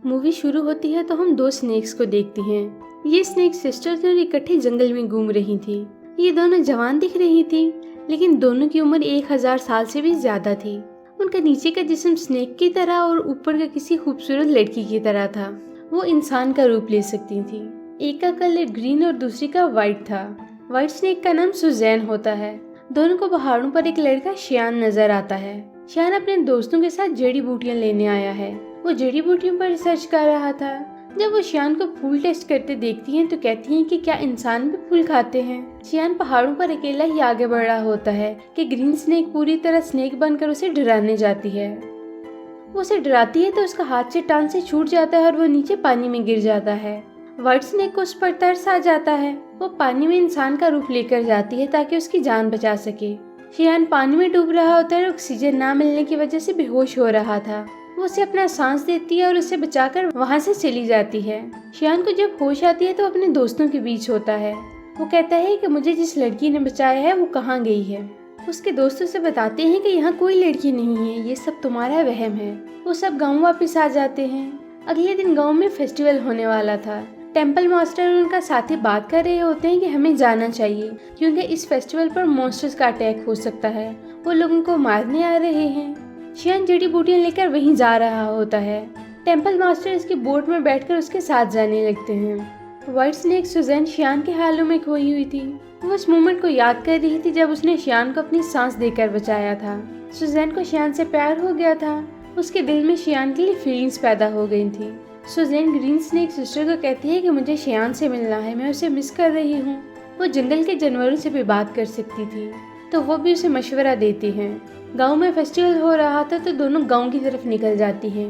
Movie शुरू होती है तो हम दो स्नेक्स को देखते हैं। ये स्नेक सिस्टर्स और इकट्ठे जंगल में घूम रही थी। ये दोनों जवान दिख रही थी, लेकिन दोनों की उम्र 1000 साल से भी ज्यादा थी। उनका नीचे का जिस्म स्नेक की तरह और ऊपर का किसी खूबसूरत लड़की की तरह था। वो इंसान का रूप ले सकती थी। एक का कलर ग्रीन और दूसरी का व्हाइट था। व्हाइट स्नेक का नाम सुजैन होता है। दोनों को पहाड़ों पर एक लड़का शियान नजर आता है। शियान अपने दोस्तों के साथ जड़ी बूटियां लेने आया है। वो जड़ी बूटियों पर रिसर्च कर रहा था। जब वो शियान को फूल टेस्ट करते देखती हैं तो कहती हैं कि क्या इंसान भी फूल खाते हैं। शियान पहाड़ों पर अकेला ही आगे बढ़ रहा होता है कि ग्रीन स्नेक पूरी तरह स्नेक बनकर उसे डराने जाती है। वो उसे डराती है तो उसका हाथ से टांग से छूट जाता है और वो नीचे पानी में गिर जाता है। व्हाइट स्नेक को उस पर तरस आ जाता है। वो पानी में इंसान का रूप लेकर जाती है ताकि उसकी जान बचा सके। शियान पानी में डूब रहा होता है और ऑक्सीजन ना मिलने की वजह से बेहोश हो रहा था। वो उसे अपना सांस देती है और उसे बचाकर वहाँ से चली जाती है। शियान को जब होश आती है तो अपने दोस्तों के बीच होता है। वो कहता है कि मुझे जिस लड़की ने बचाया है वो कहाँ गई है। उसके दोस्तों से बताते हैं कि यहाँ कोई लड़की नहीं है, ये सब तुम्हारा वहम है। वो सब गाँव वापस आ जाते हैं। अगले दिन गाँव में फेस्टिवल होने वाला था। टेम्पल मास्टर और उनका साथी बात कर रहे होते हैं कि हमें जाना चाहिए क्योंकि इस फेस्टिवल पर मॉन्स्टर्स का अटैक हो सकता है। वो लोगों को मारने आ रहे हैं। शियान जड़ी बूटियां लेकर वहीं जा रहा होता है। टेम्पल मास्टर इसकी बोट में बैठकर उसके साथ जाने लगते हैं। व्हाइट स्नेक सुजैन शियान के हालों में खोई हुई थी। वो उस मोमेंट को याद कर रही थी जब उसने शियान को अपनी सांस देकर बचाया था। सुजैन को शियान से प्यार हो गया था। उसके दिल में शियान के लिए फीलिंग्स पैदा हो गई थी। सुजैन ग्रीन स्नेक सिस्टर को कहती है कि मुझे शियान से मिलना है, मैं उसे मिस कर रही हूँ। वो जंगल के जानवरों से भी बात कर सकती थी, तो वो भी उसे मशवरा देती हैं। गांव में फेस्टिवल हो रहा था तो दोनों गांव की तरफ निकल जाती हैं।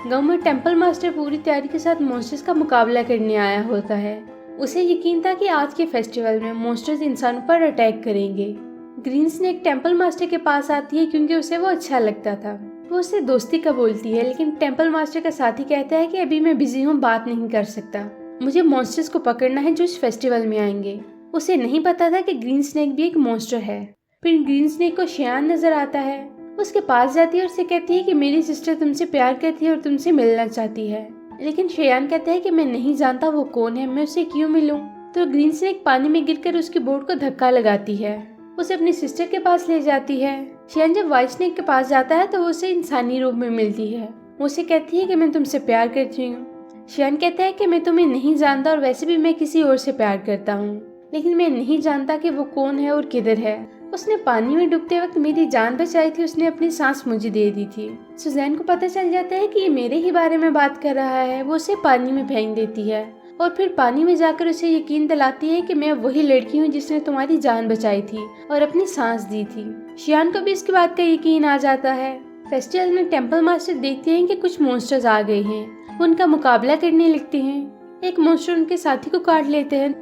गांव में टेम्पल मास्टर पूरी तैयारी के साथ मॉन्स्टर्स का मुकाबला करने आया होता है। उसे यकीन था कि आज के फेस्टिवल में मॉन्स्टर्स इंसानों पर अटैक करेंगे। ग्रीन स्नेक टेम्पल मास्टर के पास आती है क्योंकि उसे वो अच्छा लगता था। वो उससे दोस्ती का बोलती है, लेकिन टेम्पल मास्टर का साथी कहता है कि अभी मैं बिजी हूँ, बात नहीं कर सकता। मुझे मॉन्स्टर्स को पकड़ना है जो इस फेस्टिवल में आएंगे। उसे नहीं पता था कि ग्रीन स्नेक भी एक मॉन्स्टर है। फिर ग्रीन स्नेक को शियान नजर आता है। उसके पास जाती है और उसे कहती है कि मेरी सिस्टर तुमसे प्यार करती है और तुमसे मिलना चाहती है। लेकिन शियान कहता है कि मैं नहीं जानता वो कौन है, मैं उसे क्यों मिलूं। तो ग्रीन स्नेक पानी में गिरकर उसकी बोट को धक्का लगाती है। उसे अपनी सिस्टर के पास ले जाती है। शियान जब व्हाइट स्नेक के पास जाता है तो वो उसे इंसानी रूप में मिलती है। वो उसे कहती है कि मैं तुमसे प्यार करती हूँ। शियान कहता है कि मैं तुम्हें नहीं जानता और वैसे भी मैं किसी और से प्यार करता हूँ, लेकिन मैं नहीं जानता कि वो कौन है और किधर है। उसने पानी में डूबते वक्त मेरी जान बचाई थी, उसने अपनी सांस मुझे दे दी थी। सुजैन को पता चल जाता है कि ये मेरे ही बारे में बात कर रहा है। वो उसे पानी में फेंक देती है और फिर पानी में जाकर उसे यकीन दिलाती है कि मैं वही लड़की हूँ जिसने तुम्हारी जान बचाई थी और अपनी सांस दी थी। शियान को भी इसकी बात का यकीन आ जाता है। फेस्टिवल में टेम्पल मास्टर देखते हैं कि कुछ मॉन्स्टर्स आ गए हैं। वो उनका मुकाबला करने लगते हैं। एक मॉन्स्टर उनके साथी को काट लेते हैं।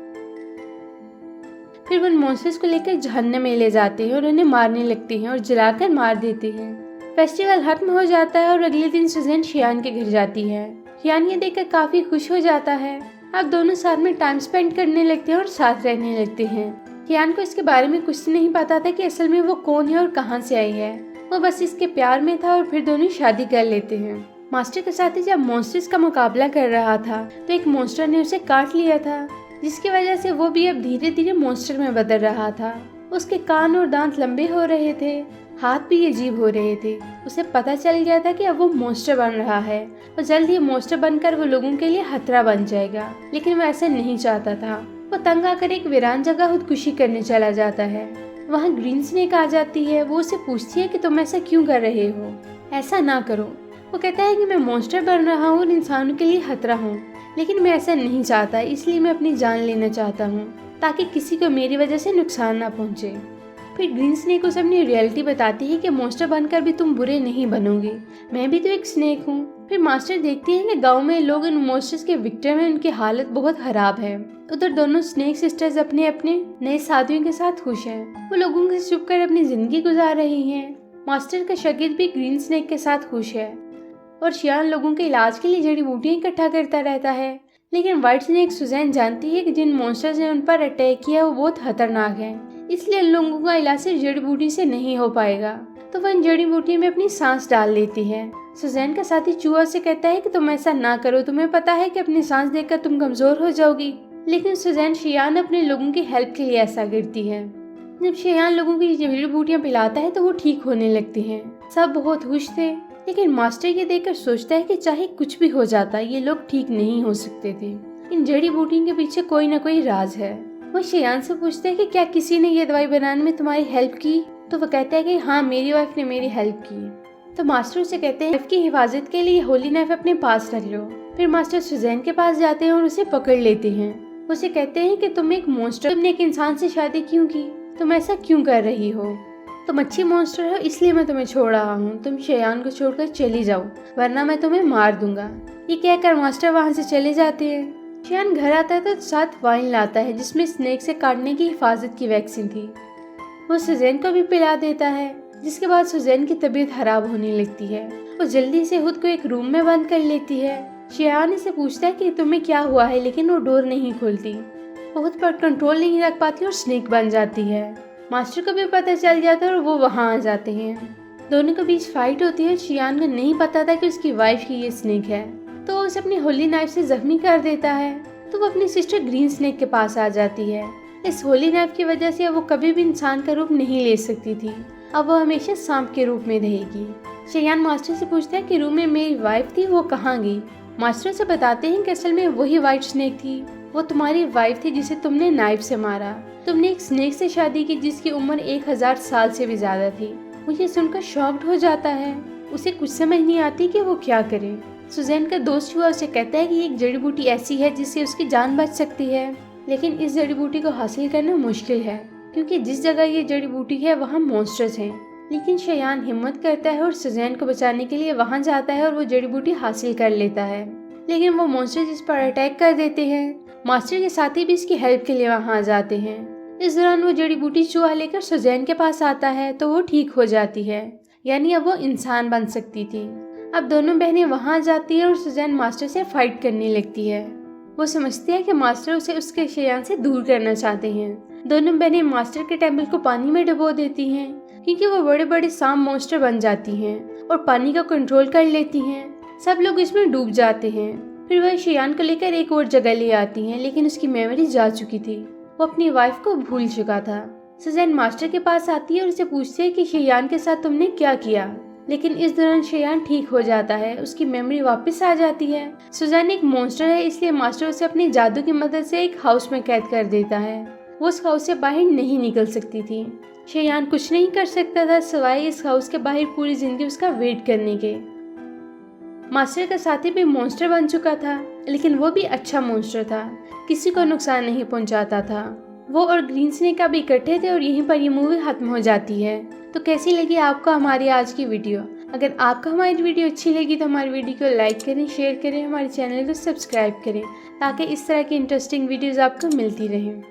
फिर वो उन मॉन्स्टर्स को लेकर जहन्नम में ले जाते हैं और उन्हें मारने लगते हैं और जलाकर मार देते हैं। फेस्टिवल खत्म हो जाता है और अगले दिन सुजैन शियान के घर जाती है। शियान ये देखकर काफी खुश हो जाता है। अब दोनों साथ में टाइम स्पेंड करने लगते हैं और साथ रहने लगते हैं। शियान को इसके बारे में कुछ नहीं पता था कि असल में वो कौन है और कहाँ से आई है। वो बस इसके प्यार में था और फिर दोनों शादी कर लेते हैं। मास्टर के साथ ही जब मॉन्स्टर्स का मुकाबला कर रहा था तो एक मॉन्स्टर ने उसे काट लिया था, जिसकी वजह से वो भी अब धीरे धीरे मॉन्स्टर में बदल रहा था। उसके कान और दांत लंबे हो रहे थे, हाथ भी अजीब हो रहे थे। उसे पता चल गया था कि अब वो मॉन्स्टर बन रहा है और जल्द ही मॉन्स्टर बनकर वो लोगों के लिए खतरा बन जाएगा, लेकिन वो ऐसा नहीं चाहता था। वो तंग आकर एक वीरान जगह खुदकुशी करने चला जाता है। वहाँ ग्रीन स्नेक आ जाती है। वो उसे पूछती है कि तुम ऐसा क्यों कर रहे हो, ऐसा ना करो। वो कहता है कि मैं मॉन्स्टर बन रहा हूँ और इंसानों के लिए खतरा हूँ, लेकिन मैं ऐसा नहीं चाहता, इसलिए मैं अपनी जान लेना चाहता हूँ ताकि किसी को मेरी वजह से नुकसान ना पहुँचे। फिर ग्रीन स्नेक उसे अपनी रियलिटी बताती है कि मॉन्स्टर बनकर भी तुम बुरे नहीं बनोगे, मैं भी तो एक स्नेक हूँ। फिर मास्टर देखती है कि गांव में लोग इन मॉन्स्टर्स के विक्टिम हैं, उनकी हालत बहुत खराब है। उधर दोनों स्नेक सिस्टर्स अपने अपने नए साथियों के साथ खुश हैं। वो लोगों से छुप कर अपनी जिंदगी गुजार रही हैं। मास्टर का शागिर्द भी ग्रीन स्नेक के साथ खुश है और शियान लोगों के इलाज के लिए जड़ी बूटियां इकट्ठा करता रहता है। लेकिन व्हाइट स्नेक सुजैन जानती है कि जिन मॉन्स्टर्स ने उन पर अटैक किया वो बहुत खतरनाक है, इसलिए उन लोगों का इलाज सिर्फ जड़ी बूटी से नहीं हो पाएगा। तो वह इन जड़ी बूटी में अपनी सांस डाल लेती है सुजैन का साथी चूहा से कहता है कि तुम ऐसा ना करो, तुम्हें पता है कि अपनी सांस देखकर तुम कमजोर हो जाओगी। लेकिन सुजैन शेयान अपने लोगों की हेल्प के लिए ऐसा करती है। जब शेयान लोगों को जड़ी बूटियां पिलाता है तो वो ठीक होने लगते हैं। सब बहुत खुश थे, लेकिन मास्टर ये देखकर सोचता है कि चाहे कुछ भी हो जाता ये लोग ठीक नहीं हो सकते थे। इन जड़ी बूटियों के पीछे कोई ना कोई राज है। वो शेयान से पूछते है कि क्या किसी ने ये दवाई बनाने में तुम्हारी हेल्प की? तो वो कहता है कि हाँ, मेरी वाइफ ने मेरी हेल्प की। तो मास्टर से कहते हैं की हिफाजत के लिए होली नाइफ अपने पास रख लो। फिर मास्टर सुजैन के पास जाते हैं और उसे पकड़ लेते हैं। उसे कहते हैं कि तुम एक मॉन्स्टर, तुमने एक इंसान से शादी क्यों की? तुम ऐसा क्यों कर रही हो? तुम अच्छी मॉन्स्टर हो, इसलिए मैं तुम्हें छोड़ रहा हूँ। तुम शेयान को छोड़कर चली जाओ, वरना मैं तुम्हें मार दूंगा। ये कहकर मास्टर वहाँ से चले जाते हैं। शेयान घर आता है तो साथ वाइन लाता है जिसमें स्नेक से काटने की हिफाजत की वैक्सीन थी। वो सुजैन को भी पिला देता है, जिसके बाद सुजैन की तबीयत खराब होने लगती है। वो जल्दी से खुद को एक रूम में बंद कर लेती है। शेयान इसे पूछता है कि तुम्हें क्या हुआ है, लेकिन वो डोर नहीं खोलती। वो खुद पर कंट्रोल नहीं रख पाती और स्नेक बन जाती है। मास्टर को भी पता चल जाता है और वो वहाँ आ जाते हैं। दोनों के बीच फाइट होती है। शेयान को नहीं पता था कि उसकी वाइफ ही ये स्नेक है, तो उसे अपनी होली नाइफ से जख्मी कर देता है। तो वो अपनी सिस्टर ग्रीन स्नेक के पास आ जाती है। इस होली नाइफ की वजह से वो कभी भी इंसान का रूप नहीं ले सकती थी। अब वो हमेशा सांप के रूप में रहेगी। शेयान मास्टर से पूछता है कि रूम में मेरी वाइफ थी, वो कहाँ गई? मास्टर से बताते हैं कि असल में वही व्हाइट स्नेक थी। वो तुम्हारी वाइफ थी जिसे तुमने नाइफ से मारा। तुमने एक स्नेक से शादी की जिसकी उम्र 1000 साल से भी ज्यादा थी। वो ये सुनकर शॉक्ड हो जाता है। उसे कुछ समझ नहीं आती कि वो क्या करे। सुजैन का दोस्त हुआ उसे कहता है कि एक जड़ी बूटी ऐसी है जिससे उसकी जान बच सकती है, लेकिन इस जड़ी बूटी को हासिल करना मुश्किल है क्योंकि जिस जगह ये जड़ी बूटी है वहाँ मॉन्स्टर्स हैं। लेकिन शेयान हिम्मत करता है और सुजैन को बचाने के लिए वहाँ जाता है और वो जड़ी बूटी हासिल कर लेता है। लेकिन वो मॉन्स्टर्स इस पर अटैक कर देते हैं। मास्टर के साथी भी इसकी हेल्प के लिए वहाँ आ जाते हैं। इस दौरान वो जड़ी बूटी चूहा लेकर सुजैन के पास आता है तो वो ठीक हो जाती है, यानी अब वो इंसान बन सकती थी। अब दोनों बहनें वहाँ जाती है और सुजैन मास्टर से फाइट करने लगती है। वो समझती है कि मास्टर उसे उसके शेयान से दूर करना चाहते हैं। दोनों बहनें मास्टर के टेम्पल को पानी में डुबो देती हैं क्योंकि वो बड़े बड़े सांप मॉन्स्टर बन जाती हैं और पानी का कंट्रोल कर लेती हैं। सब लोग इसमें डूब जाते हैं। फिर वह शेयान को लेकर एक और जगह ले आती हैं, लेकिन उसकी मेमोरी जा चुकी थी। वो अपनी वाइफ को भूल चुका था। सुजैन मास्टर के पास आती है और उसे पूछती है कि शेयान के साथ तुमने क्या किया। लेकिन इस दौरान शेयान ठीक हो जाता है, उसकी मेमोरी वापस आ जाती है। सुजैन एक मॉन्स्टर है, इसलिए मास्टर उसे अपनी जादू की मदद से एक हाउस में कैद कर देता है। वो उस हाउस से बाहर नहीं निकल सकती थी। शेयान कुछ नहीं कर सकता था सिवाय इस हाउस के बाहर पूरी जिंदगी उसका वेट करने के। मास्टर का साथी भी मॉन्स्टर बन चुका था, लेकिन वो भी अच्छा मॉन्स्टर था, किसी को नुकसान नहीं पहुंचाता था। वो और ग्रीन स्नेक अब इकट्ठे थे और यहीं पर ये मूवी खत्म हो जाती है। तो कैसी लगी आपको हमारी आज की वीडियो? अगर आपको हमारी वीडियो अच्छी लगी तो हमारी वीडियो को लाइक करें, शेयर करें, हमारे चैनल को सब्सक्राइब करें ताकि इस तरह की इंटरेस्टिंग वीडियोस आपको मिलती रहें।